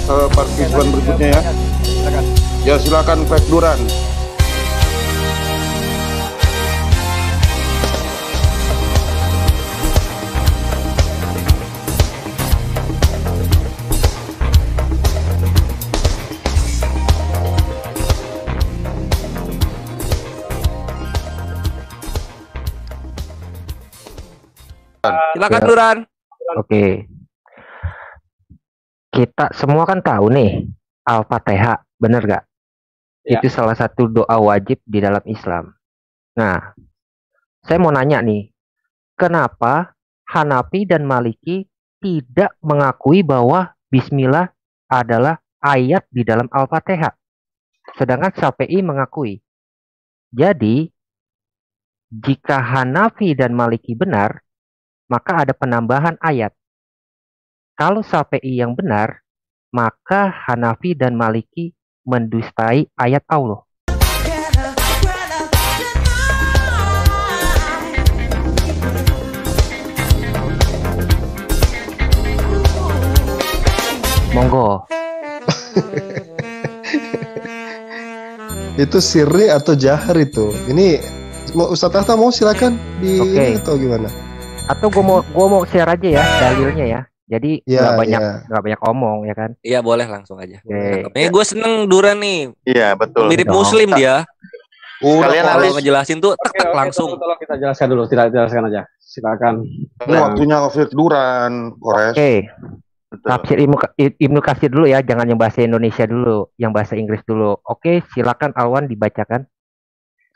partisipan berikutnya ya. Silakan. Ya silakan Pak Duran. Silakan Duran. Oke. Kita semua kan tahu nih Al-Fatihah, bener gak? Ya. Itu salah satu doa wajib di dalam Islam. Nah, saya mau nanya nih, kenapa Hanafi dan Maliki tidak mengakui bahwa Bismillah adalah ayat di dalam Al-Fatihah, sedangkan Syafi'i mengakui? Jadi, jika Hanafi dan Maliki benar, maka ada penambahan ayat. Kalau Syafi'i yang benar, maka Hanafi dan Maliki mendustai ayat Allah. Monggo. Itu sirri atau jahar itu? Ini Ustadz Ahta mau silakan di Oke. atau gimana? Atau gua mau share aja ya dalilnya ya. Jadi Ya, nggak banyak omong ya kan. Iya boleh langsung aja. Oke. Gue seneng Duran nih. Iya betul. Mirip Dong. Muslim dia. Sekalian Kalau habis ngejelasin tuh tek langsung. Tolong kita jelaskan dulu, tidak jelaskan aja. Silakan. Ini waktunya Pak Duran, Kores. Oke. betul. Tafsir Ibnu Katsir dulu ya, jangan yang bahasa Indonesia dulu, yang bahasa Inggris dulu. Oke, silakan Alwan dibacakan.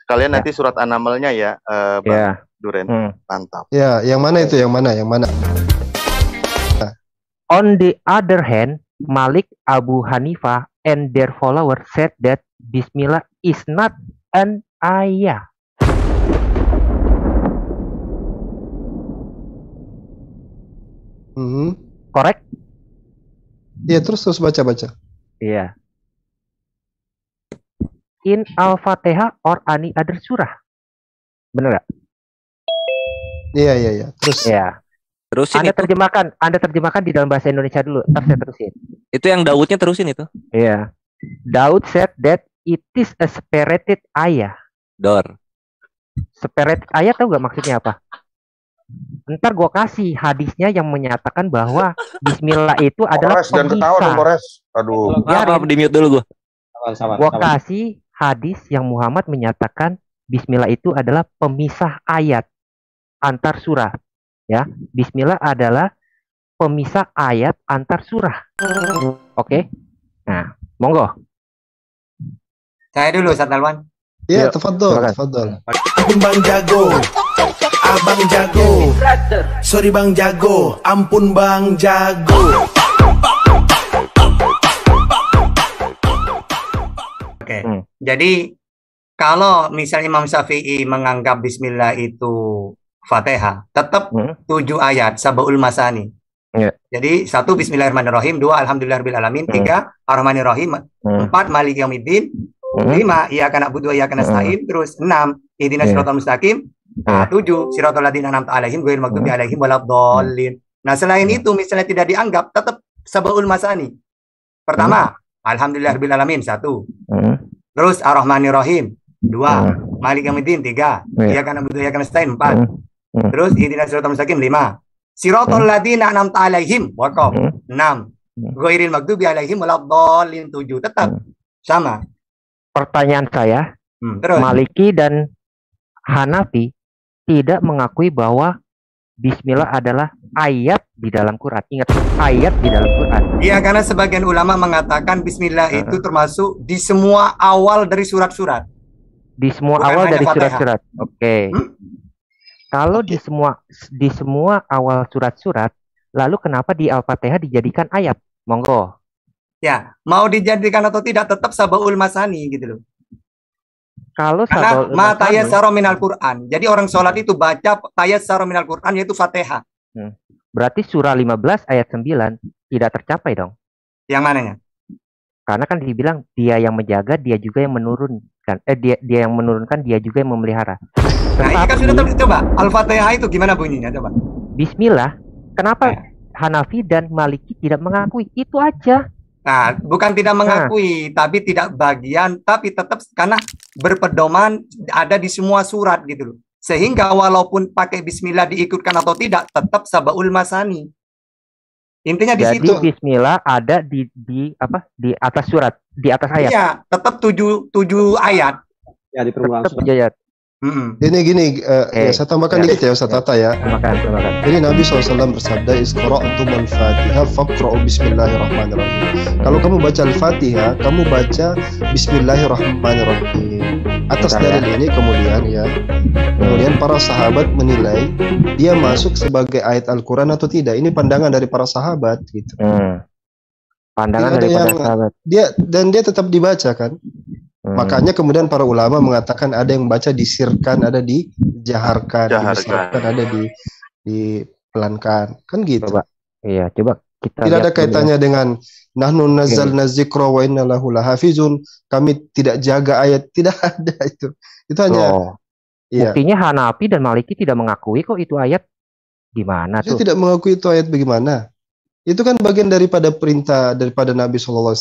Sekalian Ya. nanti surat An-Namlnya ya, Bang Ya. Duren. Hmm. Mantap. Ya, yang mana itu? Yang mana? Yang mana? On the other hand, Malik, Abu Hanifah, and their followers said that Bismillah is not an ayah. Correct? Iya, terus baca. Iya. In Al-Fatihah or any other surah. Bener gak? Iya. Terus Iya. Terusin itu. Anda terjemahkan di dalam bahasa Indonesia dulu. Ntar saya terusin. Itu yang Daudnya terusin itu. Iya. Daud said that it is a separated ayah. Dor. Separated ayah tahu gak maksudnya apa? Ntar gua kasih hadisnya yang menyatakan bahwa Bismillah itu adalah Kores dan ketawa dong Kores. Aduh. Maaf, di mute dulu gue. Sabar. Gua kasih hadis yang Muhammad menyatakan Bismillah itu adalah pemisah ayat antar surah. Ya, Bismillah adalah pemisah ayat antar surah. Oke. Nah, monggo. Saya dulu, Ustaz Alwan. iya, Yuk, tafadhol. Bang Jago, Abang Jago, sorry Bang Jago, ampun Bang Jago. Oke. Jadi kalau misalnya Imam Syafi'i menganggap Bismillah itu Fatihah, tetap 7 ayat Sab'ul Masani. Iya. Jadi 1 Bismillahirrahmanirrahim, 2 Alhamdulillahirabbil 3 Ar-Rahmanir-Rahim, 4 Maliki Yaumiddin, 5 Iyyaka na'budu wa iyyaka nasta'in, terus 6 Ihdinas siratal mustaqim, 7 Siratal ladzina an'amta 'alaihim ghairil maghdubi 'alaihim waladdallin. Nah, selain itu misalnya tidak dianggap, tetap Sab'ul Masani. Pertama, Alhamdulillahirabbil 1. Terus Ar-Rahmanir-Rahim 2, Maliki Yaumiddin 3, Iyyaka na'budu wa iyyaka nasta'in 4. Terus Ihdinas siratal mustaqim 5. Siratal ladzina an'amta 'alaihim waqaf 6. Ghairil maghdubi 'alaihim waladdallin 7. Tetap sama. Pertanyaan saya, Terus Maliki dan Hanafi tidak mengakui bahwa Bismillah adalah ayat di dalam Quran. Ingat, ayat di dalam Quran. iya, karena sebagian ulama mengatakan Bismillah itu termasuk di semua awal dari surat-surat. Di semua Bukan awal hanya dari Fatihah. surat-surat. Oke. Kalau di semua awal surat-surat, lalu kenapa di Al-Fatihah dijadikan ayat? Monggo. Ya, mau dijadikan atau tidak tetap Sab'ul Masani gitu loh. Kalau Karena Sab'ul ma Masani- tayassara minal Quran. Jadi orang sholat itu baca tayassara minal Quran, yaitu Fatihah. berarti surah 15 ayat 9 tidak tercapai dong. Yang mananya? Karena kan dibilang dia yang menjaga, dia juga yang menurunkan. Dia yang menurunkan, dia juga yang memelihara. Nah, ini kan Tetapi, sudah coba. Al-Fatihah itu gimana bunyinya coba? Bismillah, kenapa Hanafi dan Maliki tidak mengakui? Itu aja. Nah, bukan tidak mengakui, tapi tidak bagian, tapi tetap karena berpedoman ada di semua surat gitu loh. Sehingga walaupun pakai bismillah diikutkan atau tidak, tetap sabaul masani. Intinya di Jadi situ. bismillah ada di apa? Di atas surat, di atas ayat. Iya, tetap 7 ayat. Ya di permulaan Tetap surat. 7 ayat. Ini gini, ya, saya tambahkan dikit ya Ustaz Tata ya. Tambahkan. Jadi Nabi SAW bersabda, Isqra'tum al-Fatihah faqra'u bismillahirrahmanirrahim. Kalau kamu baca Al-Fatihah, kamu baca Bismillahirrahmanirrahim. Atas dalil ini kemudian para sahabat menilai dia masuk sebagai ayat Al-Quran atau tidak. Ini pandangan dari para sahabat gitu. Pandangan Tidak ada dari para yang- sahabat. Dia tetap dibaca kan. Makanya kemudian para ulama mengatakan ada yang baca disirkan, ada dijaharkan, dibesarkan, ada dipelankan, kan gitu. Coba. Iya, coba kita Tidak ada lihat dulu. kaitannya dengan nahnu nazzalna dzikra wa inna lahu lahafizun. Kami tidak jaga ayat, tidak ada itu. Itu hanya Loh, iya. buktinya Hanafi dan Maliki tidak mengakui kok itu ayat. Gimana Dia tuh? tidak mengakui itu ayat bagaimana? Itu kan bagian daripada perintah daripada Nabi SAW,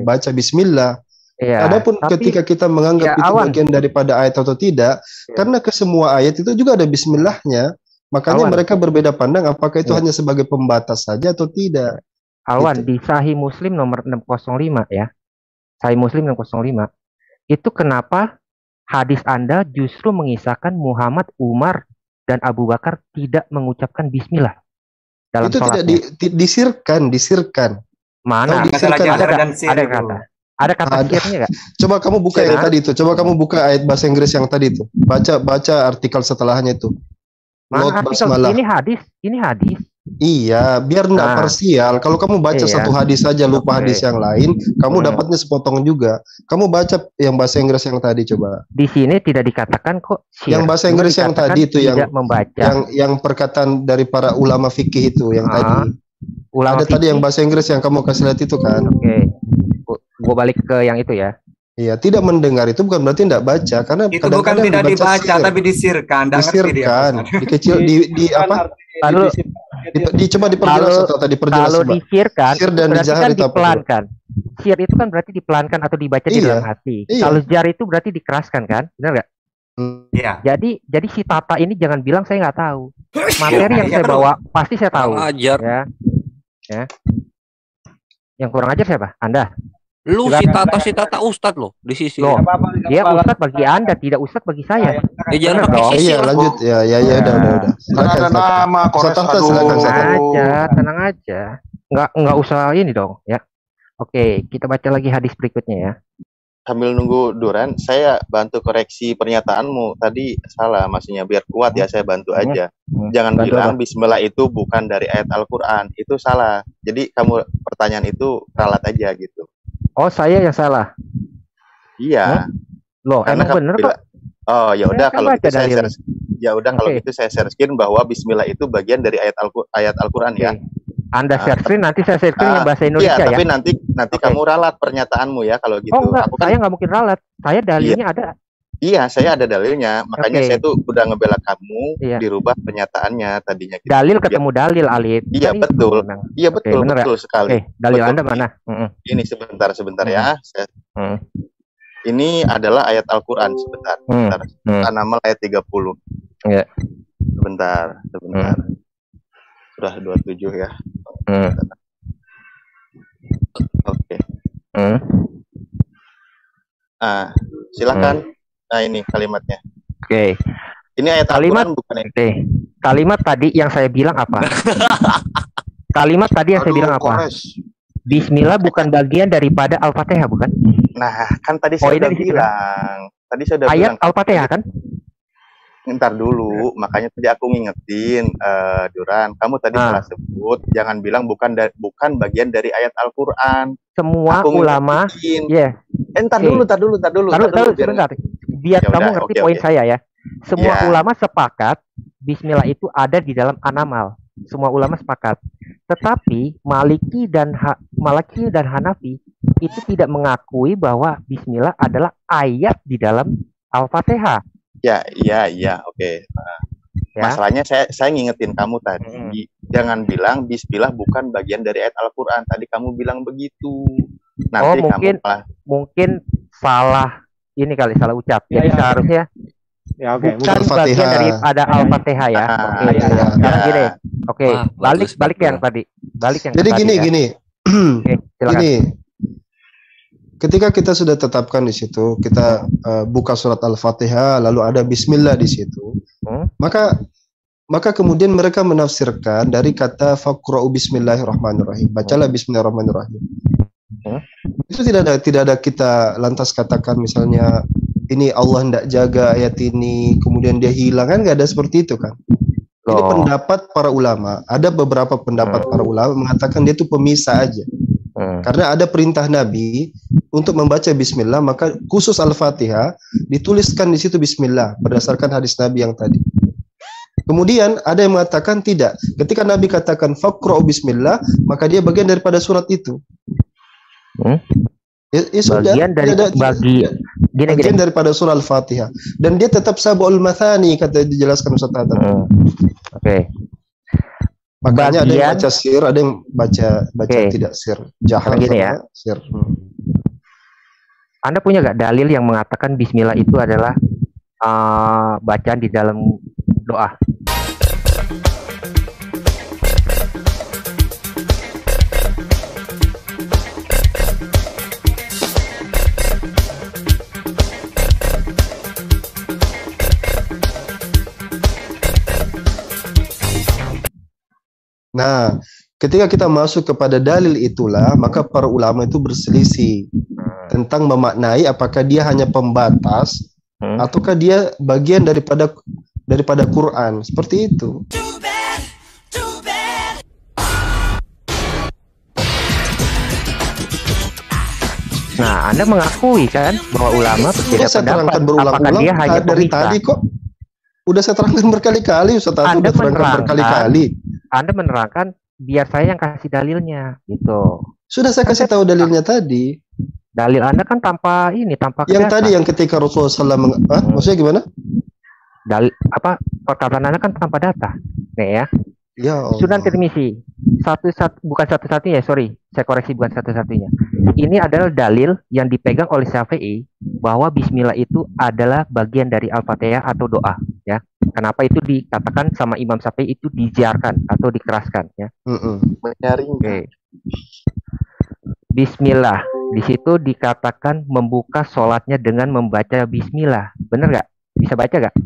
baca bismillah. Iya, Adapun tapi ketika kita menganggap ya, itu Awan. bagian daripada ayat atau tidak, karena ke semua ayat itu juga ada bismillahnya, makanya Awan. mereka berbeda pandang apakah itu Ya. hanya sebagai pembatas saja atau tidak. Alwan Gitu. di Sahih Muslim nomor 605 ya. Sahih Muslim 605. Itu kenapa hadis Anda justru mengisahkan Muhammad, Umar, dan Abu Bakar tidak mengucapkan bismillah dalam Itu tidak sholatnya. disirkan. Mana? Kalau Masalah disirkan jahar Ada dan sir ada itu. kata. Ada kata Ada. sirnya nggak? Coba kamu buka yang Ya. tadi itu. Coba kamu buka ayat bahasa Inggris yang tadi itu. Baca artikel setelahnya itu. Not Mana artikel? basmalah. Ini hadis. Iya, biar enggak Nah. parsial. Kalau kamu baca Iya. satu hadis saja lupa Oke. hadis yang lain, kamu Hmm. dapatnya sepotong juga. Kamu baca yang bahasa Inggris yang tadi coba. Di sini tidak dikatakan kok sir. Yang bahasa Cuma Inggris yang dikatakan tadi itu tidak membaca. yang perkataan dari para ulama fikih itu yang tadi. Ulama Ada tadi fikih. yang bahasa Inggris yang kamu kasih lihat itu kan. Oke. Gua balik ke yang itu ya. Iya, tidak mendengar itu bukan berarti tidak baca karena Itu bukan kadang-kadang tidak dibaca, sir. tapi disirkan. Nggak ngerti dia, Disirkan, Ustaz. dikecil di apa? Lalu Coba diperjelas Kalau- atau tadi diperjelas kalau coba. disirkan Sir itu dan berarti dijahar kan itu apa, Bro? dipelankan. Sir itu kan berarti dipelankan atau dibaca di Iya. dalam hati. Iya. Kalau jar itu berarti dikeraskan kan? Benar nggak? Iya. Jadi si Tata ini jangan bilang saya nggak tahu. Materi yang Iya, saya bro. bawa pasti saya tahu. Kurang ajar. Ya. Yang kurang ajar siapa? Anda. Lu Silakan. si Tata Ustad loh di sisi. Loh, dia ustadz bagi Anda, tidak ustadz bagi saya. Ya jangan Bener pakai dong. sisi Iya, lah. lanjut ya. Udah. Kan ada nama Kores. Ustaz Tata, silakan, silakan. Tenang aja. Nggak usah ini dong, ya. Oke, kita baca lagi hadis berikutnya ya. Sambil nunggu Duran, saya bantu koreksi pernyataanmu tadi salah, maksudnya biar kuat ya saya bantu aja. Jangan Bantu bilang apa? Bismillah itu bukan dari ayat Al-Quran, itu salah. Jadi kamu pertanyaan itu ralat aja gitu. Oh, saya yang salah. Iya. Loh, Karena emang kamu bener bilang- kok. Oh ya udah Saya kalau baca gitu saya dalilnya. search. Ya udah kalau Oke. gitu saya searchkin bahwa Bismillah itu bagian dari ayat Al-Quran ya. Oke. Anda Ah, share screen, nanti saya share screen yang bahasa Iya, Indonesia ya. tapi nanti Oke. kamu ralat pernyataanmu ya kalau gitu. Oh enggak, Aku kan- saya nggak mungkin ralat. Saya dalilnya ada. Iya, saya ada dalilnya. Makanya Oke. saya tuh udah ngebela kamu Iya. dirubah pernyataannya tadinya. Gitu. Dalil ketemu dalil, Alif. Iya, Kan itu betul. memang. Iya Oke, betul, bener ya? betul sekali. Oke, dalil Betul. Anda mana? Mm-mm. Ini sebentar ya. Hmm. Ini adalah ayat Al-Quran sebentar. Hmm. An-Naml ayat 30. Iya. Sebentar. Sudah 27 ya. Hmm. Oke. Hmm. Silakan. Nah, ini kalimatnya. Oke. Ini ayat Kalimat- Al-Quran bukan ya? Oke. Kalimat tadi yang saya bilang apa? Kalimat tadi yang saya bilang apa? Kores. Bismillah bukan bagian daripada Al-Fatihah, bukan? Nah, kan tadi saya Poinnya udah di situ, bilang. Tadi saya udah Ayat bilang. Al-Fatihah kan? Ntar dulu, makanya tadi aku ngingetin Duran, kamu tadi Ah. salah sebut, jangan bilang bukan bagian dari ayat Al-Qur'an. Semua Aku ulama, ngingetin. ya. Ntar Oke. dulu, Taruh biar- sebentar. Biar Ya kamu udah, ngerti oke, poin oke. saya ya. Semua Ya. ulama sepakat Bismillah itu ada di dalam An-Naml. Semua ulama sepakat. Tetapi Maliki dan Hanafi itu tidak mengakui bahwa Bismillah adalah ayat di dalam Al-Fatihah. Ya, oke. Ya. Masalahnya saya ngingetin kamu tadi, jangan bilang Bismillah bukan bagian dari ayat Al-Qur'an. Tadi kamu bilang begitu. Nanti mungkin kamu mungkin salah ini kali, salah ucap. Ya, Jadi ya. seharusnya Ya, oke. bukan Al-Fatihah. bagian dari ada Al-Fatihah ya. Ah, Oke. iya, iya. Sekarang gini. Oke, Wah, balik bagus, balik bagus. yang tadi. Balik yang Jadi tadi gini ya. gini. Oke, silakan. Gini. Ketika kita sudah tetapkan di situ, kita buka surat Al-Fatihah lalu ada bismillah di situ. Maka kemudian mereka menafsirkan dari kata faqra'u bismillahirrahmanirrahim. Bacalah bismillahirrahmanirrahim. Itu tidak ada kita lantas katakan misalnya ini Allah hendak jaga ayat ini kemudian dia hilang, kan nggak ada seperti itu kan. Ini pendapat para ulama. Ada beberapa pendapat para ulama mengatakan dia itu pemisah aja. Karena ada perintah Nabi untuk membaca bismillah, maka khusus Al-Fatihah dituliskan di situ bismillah berdasarkan hadis Nabi yang tadi. Kemudian ada yang mengatakan tidak. Ketika Nabi katakan faqra'u bismillah, maka dia bagian daripada surat itu. Ya sudah, Bagian dari bagian daripada surah Al-Fatihah. Dan dia tetap sab'ul mathani, kata dijelaskan Ustaz Hatta. Oke. Makanya ada yang baca sir, ada yang baca tidak sir. Jahar Gini ya. Sir. Anda punya gak dalil yang mengatakan bismillah itu adalah bacaan di dalam doa? Nah, ketika kita masuk kepada dalil itulah, maka para ulama itu berselisih tentang memaknai apakah dia hanya pembatas ataukah dia bagian daripada Quran, seperti itu. Nah, Anda mengakui kan bahwa ulama berbeda Saya terangkan pendapat. berulang-ulang Apakah dia hanya dari pemisah? tadi kok. Udah saya terangkan berkali-kali, Ustaz Hatta Anda udah terangkan berkali-kali. Anda menerangkan biar saya yang kasih dalilnya gitu. Sudah saya kasih tahu dalilnya tadi. Dalil Anda kan tanpa tanpa Yang kedata. tadi yang ketika Rasulullah SAW maksudnya gimana? Dalil perkataan Anda kan tanpa data. Nih ya. Ya Allah. Sunan Tirmizi. Bukan satu-satunya, sorry. Saya koreksi, bukan satu-satunya. Ini adalah dalil yang dipegang oleh Syafi'i bahwa bismillah itu adalah bagian dari Al-Fatihah atau doa, ya. Kenapa itu dikatakan sama Imam Syafi'i itu dijarkan atau dikeraskan, ya. Oke. Bismillah. Di situ dikatakan membuka sholatnya dengan membaca bismillah. Bener nggak? Bisa baca nggak?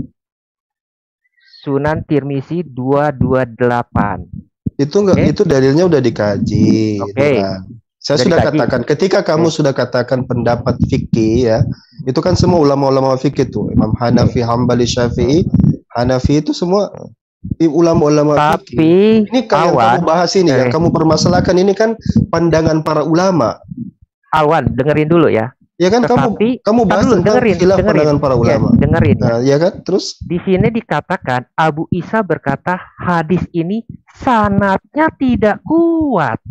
Sunan Tirmizi 228. Itu enggak, itu dalilnya udah dikaji. Oke. Saya sudah katakan, ketika kamu sudah katakan pendapat fikih ya, itu kan semua ulama-ulama fikih itu, Imam Hanafi, Hambali, Syafi'i, Hanafi itu semua ulama-ulama fikih. Tapi Ini yang kamu bahas ini, yang kamu permasalahkan ini kan pandangan para ulama. Awan, dengerin dulu ya. Ya kan, kamu bahas tentang khilaf pandangan para ulama. Ya, dengerin. Nah, ya kan, terus di sini dikatakan Abu Isa berkata hadis ini sanadnya tidak kuat.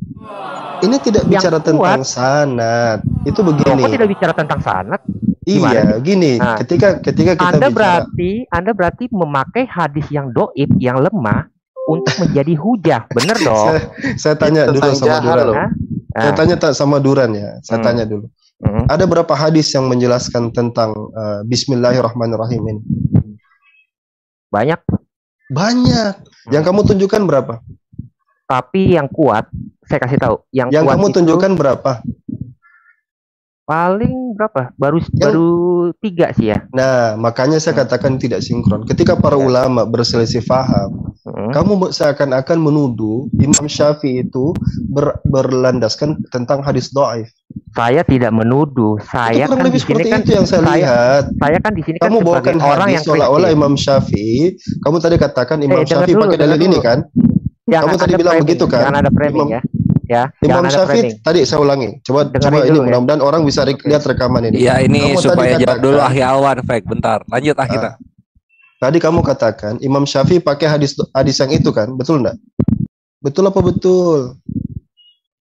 Ini tidak bicara tentang sanad. Itu begini. Kok tidak bicara tentang sanad? Iya, gini. Nah, ketika kita Anda berarti memakai hadis yang doib, yang lemah untuk menjadi hujah, bener dong? saya tanya dulu sama Duran. Saya tanya sama Duran ya. Saya tanya dulu. Ada berapa hadis yang menjelaskan tentang Bismillahirrahmanirrahim ini? Banyak. Yang kamu tunjukkan berapa? Tapi yang kuat, saya kasih tahu. Yang kuat kamu tunjukkan berapa? Paling berapa? Baru 3 sih ya. Nah, makanya saya katakan tidak sinkron. Ketika para ulama berselisih paham, kamu seakan-akan menuduh Imam Syafi'i itu berlandaskan tentang hadis dhaif. Saya tidak menuduh. Saya kan di sini kan itu yang saya lihat. Saya kan di sini kan kamu sebagai bawakan orang yang seolah-olah Imam Syafi'i. Kamu tadi katakan Imam Syafi'i pakai dalil ini kan? Kamu tadi bilang begitu kan? Jangan ada framing ya. Imam Syafi'i tadi saya ulangi. Coba ini mudah-mudahan orang bisa lihat rekaman ini. Iya, ini kamu supaya jawab dulu Akhi Awan, Fek. Bentar. Lanjut akhirnya. Tadi kamu katakan Imam Syafi'i pakai hadis yang itu kan? Betul enggak? Betul apa betul?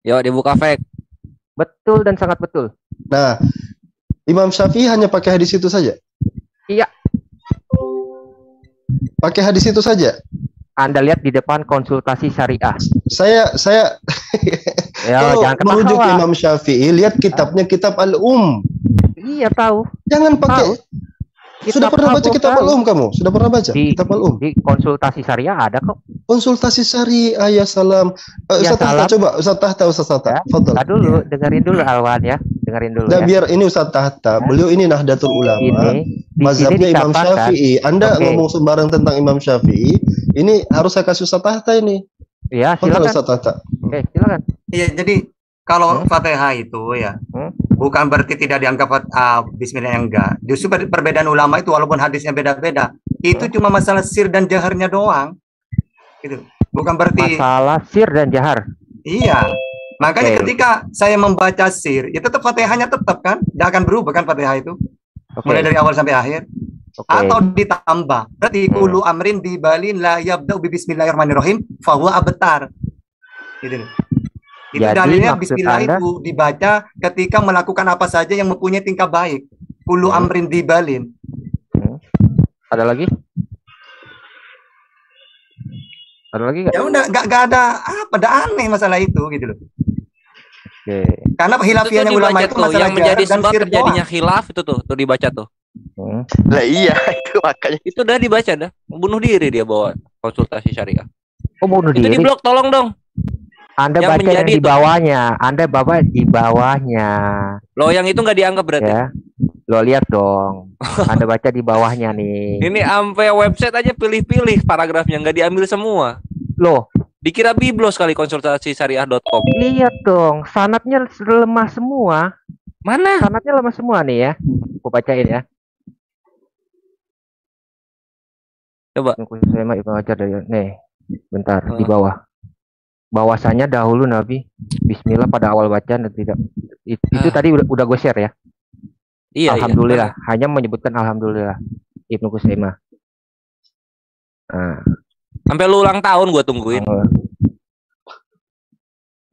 Yuk dibuka, Fek. Betul dan sangat betul. Nah, Imam Syafi'i hanya pakai hadis itu saja? Iya. Pakai hadis itu saja? Anda lihat di depan konsultasi syariah. Saya Ya, jangan Kalau merujuk ketawa. Imam Syafi'i, lihat kitabnya Kitab Al-Um. Iya tahu. Jangan pakai. Sudah pernah baca Kitab Al-Um kamu? Sudah pernah baca Kitab Al-Um? Di konsultasi syariah ada kok. Konsultasi syariah ya salam. Ya, Ustaz Tahta, coba Ustaz Tahta. Fadal. Nah, dulu dengerin dulu Alwan ya. Dengerin dulu Nah, ya. biar ini Ustaz Tahta. Beliau ini Nahdlatul Ulama. Mazhabnya Imam Syafi'i. Anda ngomong sembarang tentang Imam Syafi'i, ini harus saya kasih Ustaz Tahta ini. Ya, Fadal silakan. Ustaz Tahta. Oke, silakan. Iya, jadi kalau Fatihah itu ya bukan berarti tidak dianggap bismillah yang enggak. Justru perbedaan ulama itu walaupun hadisnya beda-beda, itu cuma masalah sir dan jaharnya doang. Gitu. Bukan berarti masalah sir dan jahar. Iya. Makanya ketika saya membaca sir, ya tetap Fatihahnya tetap kan? Tidak akan berubah kan Fatihah itu. Mulai dari awal sampai akhir. Atau ditambah. Berarti kullu amrin dibalin la yabda'u bi bismillahirrahmanirrahim fahuwa abtar. Gitu. Itu Jadi, dalilnya maksud bismillah Anda, itu dibaca ketika melakukan apa saja yang mempunyai tingkah baik. Kullu amrin dibalin. Ada lagi? Ada lagi nggak? Ya udah nggak ada apa, ada aneh masalah itu gitu loh. Oke. Karena khilafiyahnya ulama itu masalah yang menjadi jarak dan sebab sir terjadinya doang. khilaf itu tuh dibaca tuh. Lah iya, itu makanya. Itu udah dibaca dah. Bunuh diri dia bawa konsultasi syariah. Oh, bunuh Itu diri. di blog tolong dong. Anda yang baca yang menjadi di itu. bawahnya. Anda bawa di bawahnya. Loh yang itu nggak dianggap berarti. Ya. Lo lihat dong. Anda baca di bawahnya nih. Ini sampai website aja pilih-pilih paragrafnya, nggak diambil semua. Loh, Dikira biblos kali konsultasi syariah.com. lihat dong. Sanatnya lemah semua. Mana? Sanatnya lemah semua nih ya. Aku bacain ya. Coba. Saya mau baca dari nih. Bentar di bawah. Bahwasanya dahulu Nabi Bismillah pada awal bacaan dan tidak itu tadi udah gue share ya. Iya. Alhamdulillah, hanya menyebutkan alhamdulillah. Ibnu Khuzaimah. Nah, sampai lu ulang tahun gue tungguin.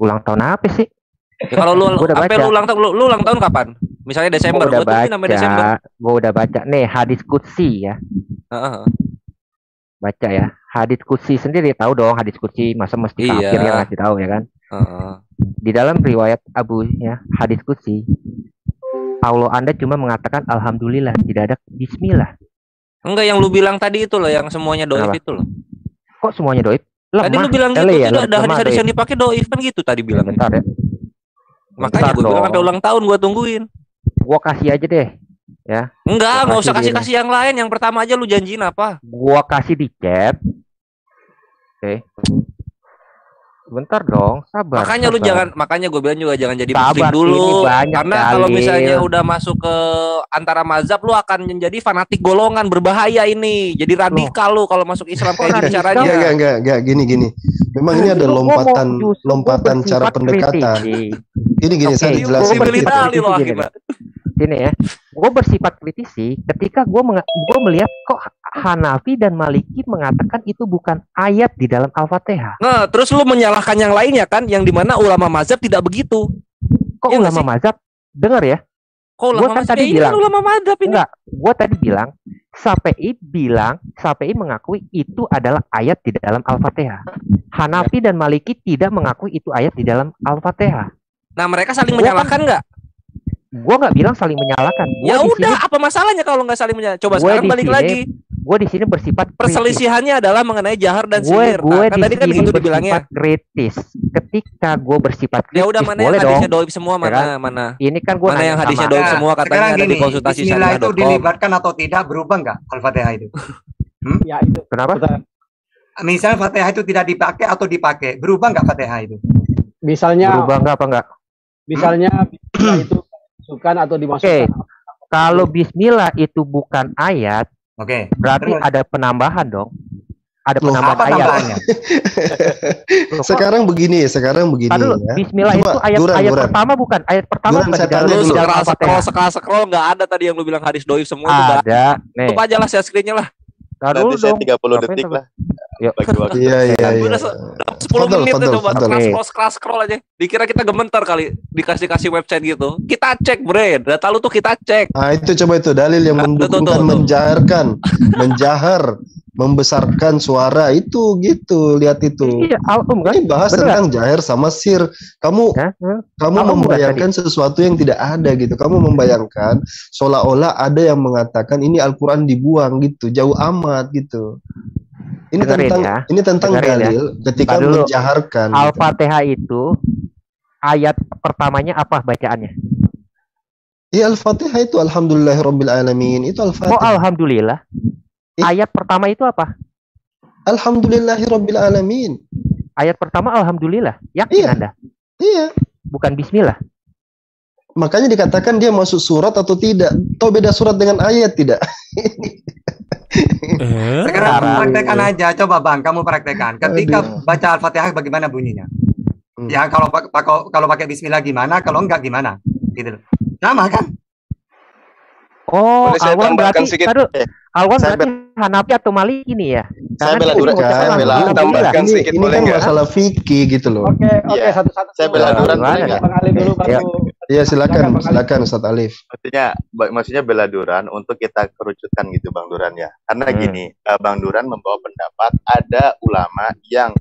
Ulang tahun apa sih? Ya, kalau lu sampai lu ulang tahun kapan? Misalnya Desember, Gua udah gua tungguin sampai Desember. Gue udah baca nih hadis qudsi ya. Baca ya. Hadis qudsi sendiri tahu dong hadis qudsi, masa mesti kafirnya ngasih tahu ya kan? Di dalam riwayat Abu ya, hadis qudsi Allah Anda cuma mengatakan alhamdulillah, tidak ada bismillah. Enggak, yang lu bilang tadi itu loh, yang semuanya doif itu loh. Kok semuanya doif? Lemah. Tadi lu bilang gitu, ya, tidak ada hadis-hadis yang dipakai doif kan gitu tadi bilang. Bentar ya. Makanya gue bilang sampai ulang tahun gue tungguin. Gua kasih aja deh, ya. Enggak usah kasih yang lain. Yang pertama aja lu janjiin apa? Gua kasih di chat. Oke. Bentar dong, sabar. Makanya lu jangan, makanya gue bilang juga jangan jadi Sabar, muslim dulu. ini banyak Karena dalil. kalau misalnya udah masuk ke antara mazhab, lu akan menjadi fanatik golongan, berbahaya ini. Jadi radikal lu kalau masuk Islam kayak gini caranya. Enggak, gini. Memang ini ada lompatan cara pendekatan. Gini, saya jelasin. Gini ya, gue bersifat kritisi ketika gue melihat kok Hanafi dan Maliki mengatakan itu bukan ayat di dalam Al-Fatihah. Nah, terus lu menyalahkan yang lainnya kan, yang dimana ulama mazhab tidak begitu. Kok ya ulama mazhab? Dengar ya. Kok ulama mazhab? Tadi bilang ulama mazhab ini. Enggak, gue tadi bilang Syafi'i mengakui itu adalah ayat di dalam Al-Fatihah. Hanafi dan Maliki tidak mengakui itu ayat di dalam Al-Fatihah. Nah, mereka saling menyalahkan nggak? Gue nggak bilang saling menyalahkan. Ya udah, apa masalahnya kalau nggak saling menyalahkan? Coba sekarang balik lagi. Gue di sini bersifat perselisihannya adalah mengenai jahar dan sihir. Nah, kan tadi kan gitu dibilangnya. Kritis. Ketika gue bersifat kritis, ya udah, mana yang hadisnya doib semua, mana? Ini kan gue mana yang hadisnya doib semua katanya ada di konsultasi Bismillah itu dilibatkan atau tidak berubah nggak Al-Fatihah itu? Ya itu. Kenapa? Misalnya Fatihah itu tidak dipakai atau dipakai, berubah nggak Fatihah itu? Misalnya berubah nggak apa enggak? Misalnya Bismillah itu dimasukkan atau dimasukkan. Kalau Bismillah itu bukan ayat, berarti ada penambahan dong. Ada penambahan ayat. Sekarang begini. Aduh, ya. Bismillah itu ayat pertama bukan? Ayat pertama bukan di dalam scroll nggak ada tadi yang lu bilang hadis doif semua itu nggak ada. Tutup aja lah share screen-nya lah. Nanti saya 30 detik lah. Bagi waktu. Iya. Udah 10 menit coba scroll aja. Dikira kita gementar kali dikasih website gitu. Kita cek, bre. Data lu tuh kita cek. Nah, itu coba itu dalil yang mendukungkan menjahar membesarkan suara itu gitu, lihat itu. Iya, Ini bahas tentang jahir sama sir. Kamu membayangkan sesuatu yang tidak ada gitu. Kamu membayangkan seolah-olah ada yang mengatakan ini Al-Qur'an dibuang gitu, jauh amat gitu. Ini tentang dalil ketika menjaharkan. Al-Fatihah itu ayat pertamanya apa bacaannya? Ya Al-Fatihah itu alhamdulillahirabbil alamin. Itu Al-Fatihah. Oh, alhamdulillah. Ayat pertama itu apa? Alhamdulillahirabbil alamin. Ayat pertama alhamdulillah. Yakin Anda? Iya. Bukan bismillah. Makanya dikatakan dia masuk surat atau tidak. Tahu beda surat dengan ayat tidak? Sekarang praktekkan aja, coba Bang, kamu praktekkan. Ketika baca Al-Fatihah bagaimana bunyinya? Ya kalau pakai bismillah gimana, kalau enggak gimana? Gitu. Sama kan? Oh, Alwan berarti Hanafi atau Maliki ini ya? Saya bela Duran, tambahkan sedikit boleh nggak? Masalah fikih gitu loh. Oke, satu-satu. Saya bela Duran boleh nggak? Bang Ali dulu baru. Iya silakan Ustaz Alif. Maksudnya bela Duran untuk kita kerucutkan gitu Bang Duran ya. Karena gini, Bang Duran membawa pendapat ada ulama yang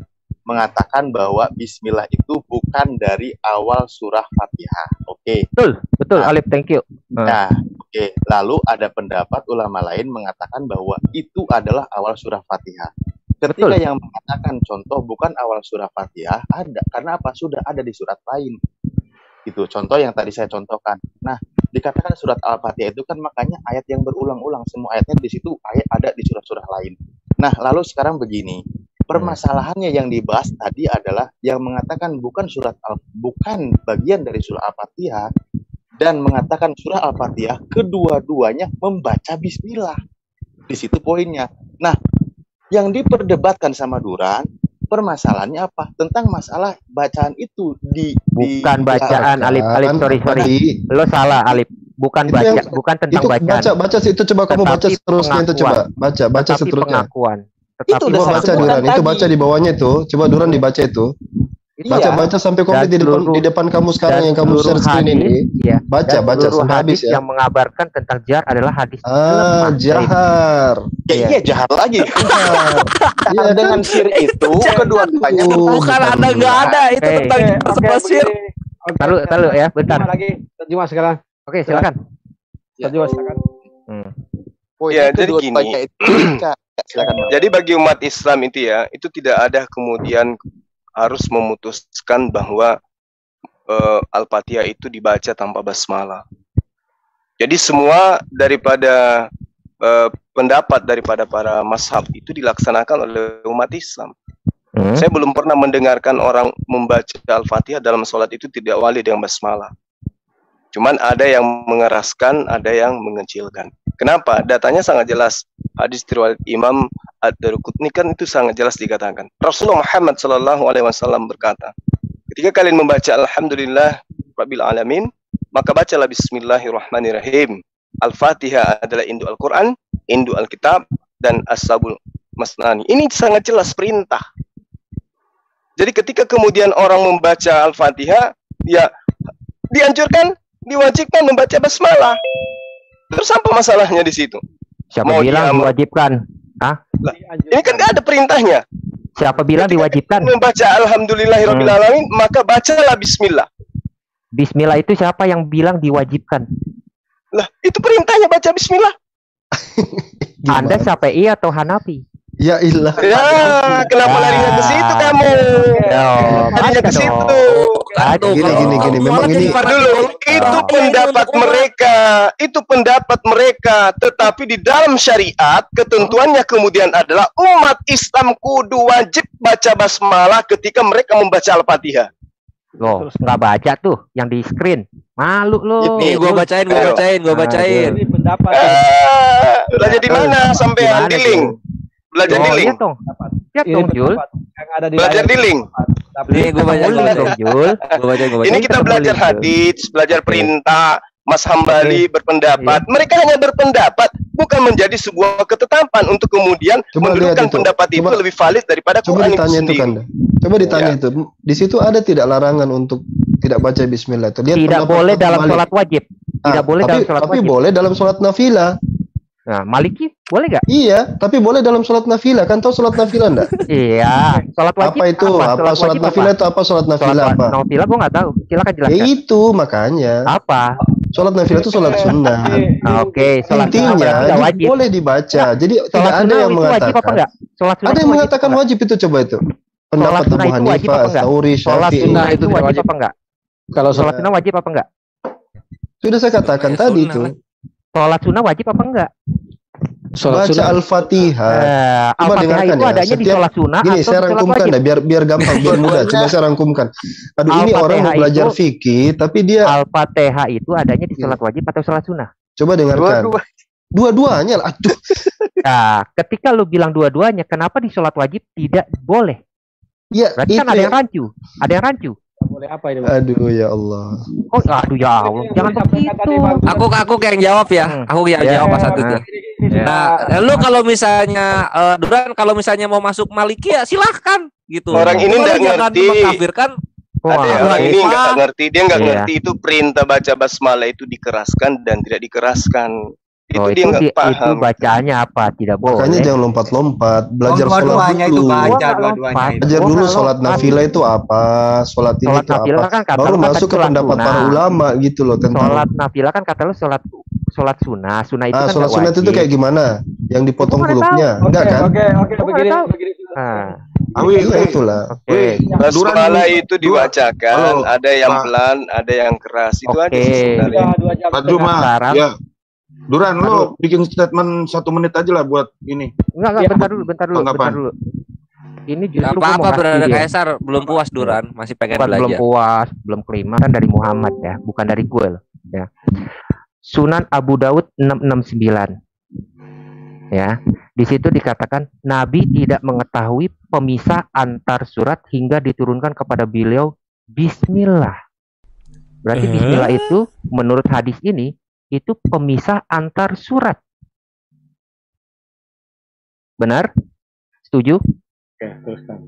mengatakan bahwa bismillah itu bukan dari awal surah Fatihah. Oke. Betul Alif, thank you. Nah, oke. Lalu ada pendapat ulama lain mengatakan bahwa itu adalah awal surah Fatihah. Ketika yang mengatakan contoh bukan awal surah Fatihah ada, karena apa? Sudah ada di surat lain. Itu contoh yang tadi saya contohkan. Nah, dikatakan surat Al-Fatihah itu kan makanya ayat yang berulang-ulang, semua ayatnya di situ ada di surah-surah lain. Nah, lalu sekarang begini. Permasalahannya yang dibahas tadi adalah yang mengatakan bukan bagian dari surah Al-Fatihah dan mengatakan surah Al-Fatihah kedua-duanya membaca bismillah. Di situ poinnya. Nah, yang diperdebatkan sama Duran, permasalahannya apa? Tentang masalah bacaan itu bukan bacaan Alif, sorry. Lo salah Alif. Bukan baca, bukan tentang bacaan. Baca itu coba kamu baca seterusnya itu coba. Baca seterusnya. Pengakuan. Itu udah baca Duran, itu baca di bawahnya itu. Coba Duran dibaca itu. Baca sampai komplit di depan kamu sekarang yang kamu share screen ini. Iya. Baca sampai habis ya. Yang mengabarkan tentang jar adalah hadis. Jahar. Iya, jahar lagi. Jahar dengan sir itu kedua-duanya bukan ada nggak ada itu tentang sir. Tahu ya, bentar. Lagi terjemah sekarang. Oke, silakan. Terjemah silakan. Ya, jadi gini. Jadi bagi umat Islam itu ya, itu tidak ada kemudian harus memutuskan bahwa Al-Fatihah itu dibaca tanpa basmalah. Jadi semua daripada pendapat daripada para mazhab itu dilaksanakan oleh umat Islam. Saya belum pernah mendengarkan orang membaca Al-Fatihah dalam sholat itu tidak wali dengan basmalah. Cuman ada yang mengeraskan, ada yang mengecilkan. Kenapa? Datanya sangat jelas. Hadis riwayat Imam Ad-Darqutni kan itu sangat jelas dikatakan. Rasulullah Muhammad SAW berkata, ketika kalian membaca Alhamdulillah Rabbil Alamin, maka bacalah Bismillahirrahmanirrahim. Al-Fatihah adalah induk Al-Quran, induk Alkitab, dan As-Sabul Masnani. Ini sangat jelas perintah. Jadi ketika kemudian orang membaca Al-Fatihah, ya dianjurkan, diwajibkan membaca basmalah. Terus apa masalahnya di situ? Siapa bilang diwajibkan? Ini kan nggak ada perintahnya. Siapa bilang diwajibkan? Membaca Alhamdulillahirabbil alamin, maka bacalah Bismillah. Bismillah itu siapa yang bilang diwajibkan? Lah, itu perintahnya baca Bismillah. Anda Syafi'i atau Hanafi? Ya ilah. Ya, kenapa larinya ke situ kamu? Larinya ke situ. Gini. Memang ini dulu itu pendapat mereka. Tetapi di dalam syariat ketentuannya kemudian adalah umat Islam kudu wajib baca basmalah ketika mereka membaca Al-Fatihah. Loh, nggak baca tuh yang di screen. Malu lo. Nih, gua bacain. Ini pendapat. Belajar di mana sampai di link? Belajar di link. Ya dong, Jul. Belajar di link. Nih, gua baca Jul. Ini kita belajar hadits, belajar perintah. Mas Hambali berpendapat. Mereka hanya berpendapat, bukan menjadi sebuah ketetapan untuk kemudian mendudukan pendapat itu lebih valid daripada Quran itu sendiri. Coba ditanya itu. Di situ ada tidak larangan untuk tidak baca bismillah itu? Tidak boleh dalam sholat wajib. Tidak boleh dalam sholat wajib. Tapi boleh dalam sholat nafilah. Nah, Maliki boleh nggak? Iya, tapi boleh dalam sholat nafilah. Kan tahu sholat nafilah enggak? Iya, sholat wajib apa itu? Apa sholat nafilah itu apa? Sholat nafilah apa? Nafilah gua nggak tahu. Silakan jelaskan. Ya itu makanya. Apa? Sholat nafilah itu sholat sunnah. Oke, sholat intinya wajib. Boleh dibaca. Jadi tidak ada yang mengatakan. Ada yang mengatakan wajib itu, coba itu. Pendapat Abu Hanifah, Tsauri, Syafi'i. Sholat itu wajib apa enggak? Kalau sholat sunnah wajib apa enggak? Sudah saya katakan tadi itu. Sholat sunnah wajib apa enggak? Baca Al-Fatihah. Coba dengarkan itu adanya di sholat sunnah. Gini, saya rangkumkan ya, biar gampang, biar mudah. Coba saya rangkumkan. Aduh, ini orang mau belajar fikih, tapi dia Al-Fatihah itu adanya di sholat wajib atau sholat sunnah? Coba dengarkan. Dua-duanya. Aduh. Nah, ketika lu bilang dua-duanya, kenapa di sholat wajib tidak boleh? Iya, berarti kan ada yang rancu. Ada yang rancu. Boleh apa ini? Aduh ya Allah. Oh, aduh ya Allah. Jangan begitu. Aku yang jawab ya. Aku yang jawab pas satu itu. Nah, lu kalau misalnya Duran kalau misalnya mau masuk Maliki ya silahkan gitu. Orang ini nggak ngerti. Mengkafirkan. Orang ini nggak ngerti. Dia nggak ngerti itu perintah baca basmalah itu dikeraskan dan tidak dikeraskan. Itu dia nggak paham. Itu bacaannya apa? Tidak boleh. Makanya jangan lompat-lompat. Belajar sholat dulu. Belajar dulu sholat nafilah itu apa, sholat ini itu apa. Baru masuk ke pendapat para ulama gitu loh tentang. Sholat nafilah kan kata lu sholat sunnah. Sunnah itu kan sholat sunnah itu kayak gimana? Yang dipotong kulupnya, enggak kan? Oke, begini. Itulah. Basmalah itu dibacakan, ada yang pelan, ada yang keras. Itu aja sebenarnya. Ya. Duran, lu bikin statement 1 menit aja lah buat ini. Enggak, bentar dulu. Ini justru apa berada Kaisar belum puas Duran, masih pengen belajar. Belum puas, belum kelima kan dari Muhammad ya, bukan dari gue loh, ya. Sunan Abu Daud 669. Ya, di situ dikatakan Nabi tidak mengetahui pemisah antar surat hingga diturunkan kepada beliau Bismillah. Berarti Bismillah itu menurut hadis ini itu pemisah antar surat. Benar? Setuju? Oke, teruskan.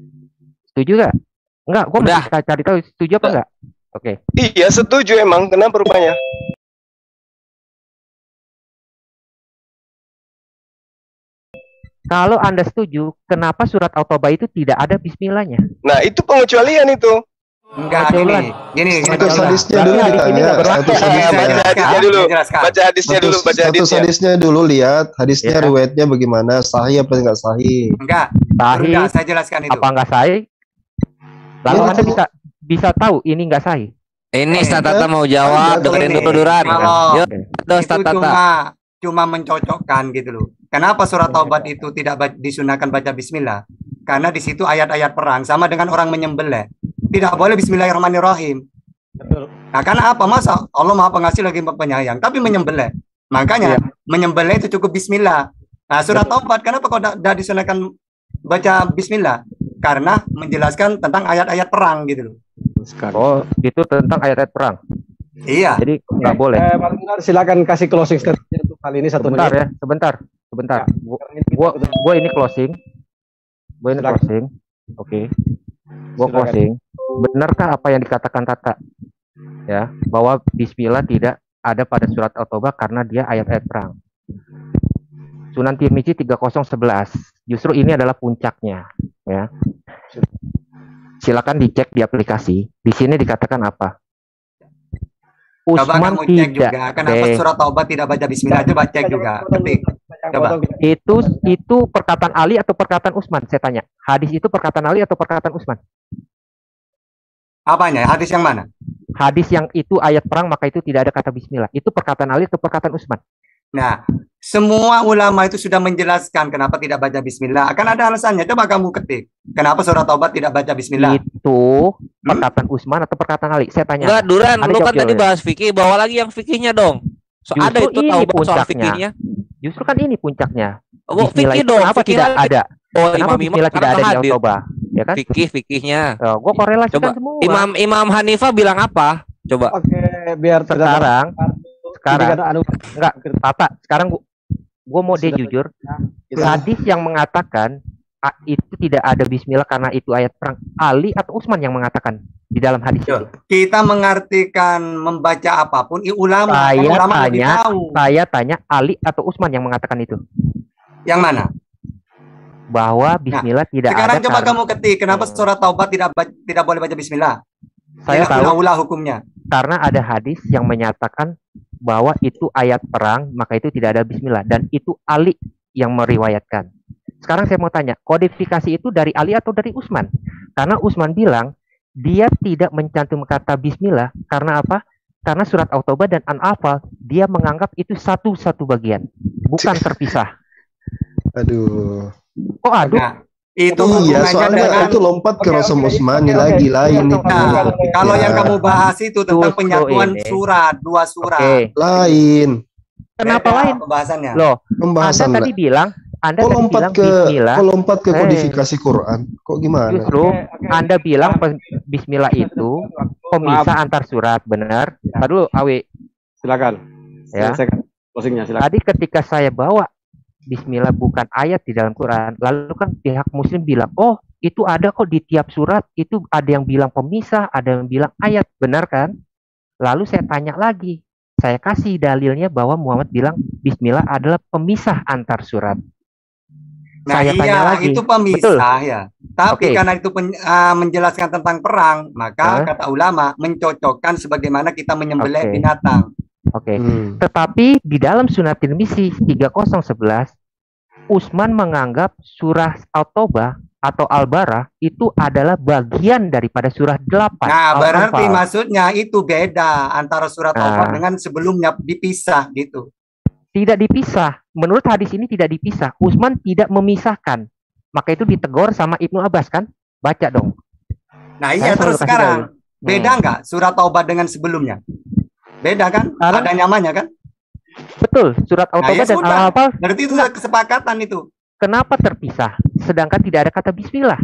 Setuju gak? Enggak, gue mau cari tahu setuju apa enggak? Oke. Iya, setuju emang. Kenapa rupanya? Kalau Anda setuju, kenapa surat At-Taubah itu tidak ada bismillahnya? Nah, itu pengecualian itu. Enggak, gini. Satu hadisnya dulu ditanya. Baca hadisnya dulu. Satu hadisnya dulu lihat. Hadisnya riwayatnya bagaimana? Sahih apa enggak sahih? Enggak. Sahih. Saya jelaskan itu. Apa enggak sahih? Lalu Anda bisa tahu ini enggak sahih. Ini Statata mau jawab, dengerin dulu Duran. Itu cuma mencocokkan gitu loh. Kenapa surat Taubat itu tidak disunahkan baca bismillah? Karena di situ ayat-ayat perang sama dengan orang menyembelih. Tidak boleh bismillahirrahmanirrahim. Nah, karena apa? Masa Allah Maha Pengasih lagi penyayang, tapi menyembelih. Makanya menyembelih itu cukup bismillah. Nah, surat Taubat kenapa kok tidak disunahkan baca bismillah? Karena menjelaskan tentang ayat-ayat perang gitu loh. Oh, itu tentang ayat-ayat perang. Iya. Jadi nggak boleh. Silakan kasih closing statement untuk kali ini 1 menit. Ya, sebentar. Gua ini closing. Oke. Gua closing. Benarkah apa yang dikatakan Tata? Ya, bahwa bismillah tidak ada pada surat At-Taubah karena dia ayat-ayat perang. Sunan Tirmizi 3011. Justru ini adalah puncaknya, ya. Silakan dicek di aplikasi. Di sini dikatakan apa? Coba kamu cek juga. Kenapa surat Taubat tidak baca bismillah? Coba cek juga. Ketik. Coba. Itu perkataan Ali atau perkataan Utsman? Saya tanya. Hadis itu perkataan Ali atau perkataan Utsman? Apanya? Hadis yang mana? Hadis yang itu ayat perang maka itu tidak ada kata bismillah. Itu perkataan Ali atau perkataan Utsman? Nah, semua ulama itu sudah menjelaskan kenapa tidak baca bismillah. Akan ada alasannya. Coba kamu ketik. Kenapa surat Taubat tidak baca bismillah? Itu perkataan Utsman atau perkataan Ali? Saya tanya. Enggak, Duran, lu kan tadi bahas fikih, bawa lagi yang fikihnya dong. Ada itu Taubat soal fikihnya. Justru kan ini puncaknya. Oh, fikih dong. Kenapa tidak ada? Oh, kenapa bismillah tidak ada di Al-Taubah? Ya kan? Fikihnya. Gue korelasikan semua. Imam Hanifah bilang apa? Coba. Oke, biar sekarang enggak Tata. Sekarang gue mau dia jujur. Hadis yang mengatakan itu tidak ada bismillah karena itu ayat perang? Ali atau Utsman yang mengatakan di dalam hadis itu? Kita mengartikan membaca apapun ulama. Saya tanya Ali atau Utsman yang mengatakan itu? Yang mana? Bahwa bismillah tidak sekarang ada. Sekarang coba kamu ketik kenapa surat Taubat tidak boleh baca bismillah? Saya tahu hukumnya. Karena ada hadis yang menyatakan bahwa itu ayat perang, maka itu tidak ada bismillah, dan itu Ali yang meriwayatkan. Sekarang saya mau tanya, kodifikasi itu dari Ali atau dari Utsman? Karena Utsman bilang dia tidak mencantum kata bismillah karena apa? Karena surat At-Taubah dan An-Anfal dia menganggap itu satu bagian, bukan terpisah. Aduh. Oh, aduh. Nah, itu iya, soalnya itu lompat ke Rasul Utsmani lagi lain itu. Kalau yang kamu bahas itu tentang penyatuan surat, 2 surat. Lain. Kenapa lain pembahasannya? Loh, Anda tadi bilang lompat ke kodifikasi Quran. Kok gimana? Justru Anda bilang bismillah itu pemisah antar surat, benar? Aduh, Awi. Silakan. Ya. Closingnya silakan. Tadi ketika saya bawa bismillah bukan ayat di dalam Quran, lalu kan pihak muslim bilang, "Oh, itu ada kok di tiap surat, itu ada yang bilang pemisah, ada yang bilang ayat." Benar kan? Lalu saya tanya lagi. Saya kasih dalilnya bahwa Muhammad bilang bismillah adalah pemisah antar surat. Nah, saya tanya lagi. Itu pemisah ya. Tapi karena itu menjelaskan tentang perang, maka kata ulama mencocokkan sebagaimana kita menyembelih binatang. Tetapi di dalam Sunan Tirmizi 3011, Utsman menganggap surah At-Taubah atau Al-Barah itu adalah bagian daripada surah 8. Nah, berarti maksudnya itu beda antara surat Taubah dengan sebelumnya, dipisah gitu. Tidak dipisah. Menurut hadis ini tidak dipisah. Utsman tidak memisahkan. Maka itu ditegur sama Ibnu Abbas kan? Baca dong. Nah iya, terus sekarang beda nggak surat Taubah dengan sebelumnya? Beda kan? Ada nyamannya kan? Betul. Surat At-Taubah dan Al-Anfal. Berarti itu kesepakatan itu. Kenapa terpisah? Sedangkan tidak ada kata bismillah.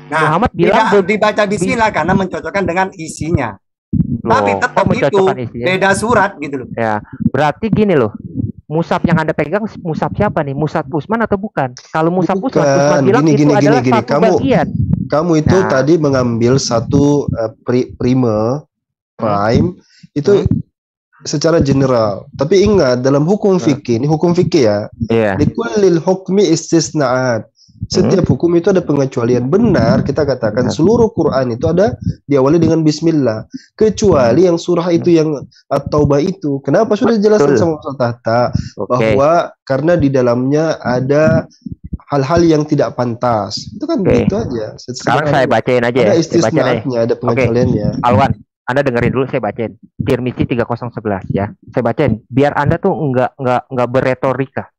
Nah, Muhammad bilang dibaca bismillah karena mencocokkan dengan isinya. Tapi tetap itu beda surat gitu loh. Ya, berarti gini loh. Mushaf yang Anda pegang mushaf siapa nih? Mushaf Utsman atau bukan? Kalau mushaf Utsman bilang itu adalah satu bagian. Kamu itu tadi mengambil satu prime itu secara general. Tapi ingat dalam hukum fikih, ini hukum fikih ya. Likullil hukmi istisnaat. Setiap hukum itu ada pengecualian. Benar, kita katakan seluruh Quran itu ada diawali dengan bismillah. Kecuali yang surah itu yang At-Taubah itu. Kenapa sudah dijelaskan sama Ustaz Tahta bahwa karena di dalamnya ada hal-hal yang tidak pantas. Itu kan gitu aja. Sekarang saya bacain aja ada istisnaatnya, ada pengecualiannya. Alwan, Anda dengerin dulu, saya bacain. Tirmizi 3011 ya. Saya bacain biar Anda tuh enggak berretorika.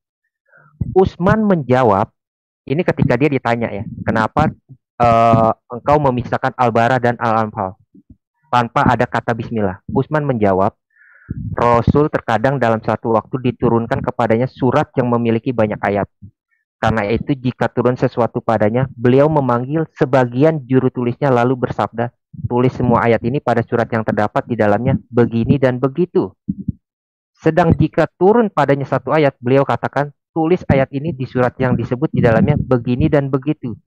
Utsman menjawab, ini ketika dia ditanya ya, kenapa engkau memisahkan Al-Barah dan Al-Anfal tanpa ada kata bismillah? Utsman menjawab, Rasul terkadang dalam satu waktu diturunkan kepadanya surat yang memiliki banyak ayat. Karena itu jika turun sesuatu padanya, beliau memanggil sebagian juru tulisnya lalu bersabda, tulis semua ayat ini pada surat yang terdapat di dalamnya begini dan begitu. Sedang jika turun padanya satu ayat, beliau katakan, tulis ayat ini di surat yang disebut di dalamnya begini dan begitu.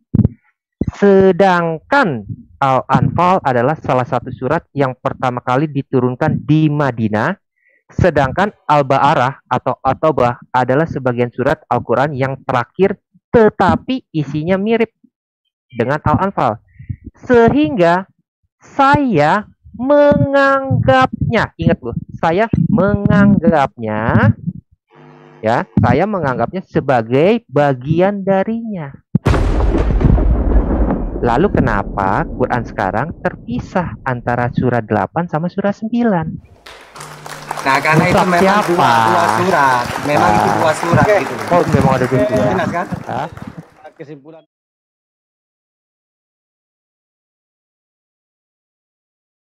Sedangkan Al-Anfal adalah salah satu surat yang pertama kali diturunkan di Madinah, sedangkan Al-Baqarah atau At-Taubah adalah sebagian surat Al-Quran yang terakhir tetapi isinya mirip dengan Al-Anfal. Sehingga saya menganggapnya, ingat loh, saya menganggapnya sebagai bagian darinya. Lalu kenapa Quran sekarang terpisah antara surah 8 sama surah 9? Nah, karena itu memang dua surat. Memang itu 2 surat gitu. Oh, memang ada 2 surat. Jelas kan? Kesimpulan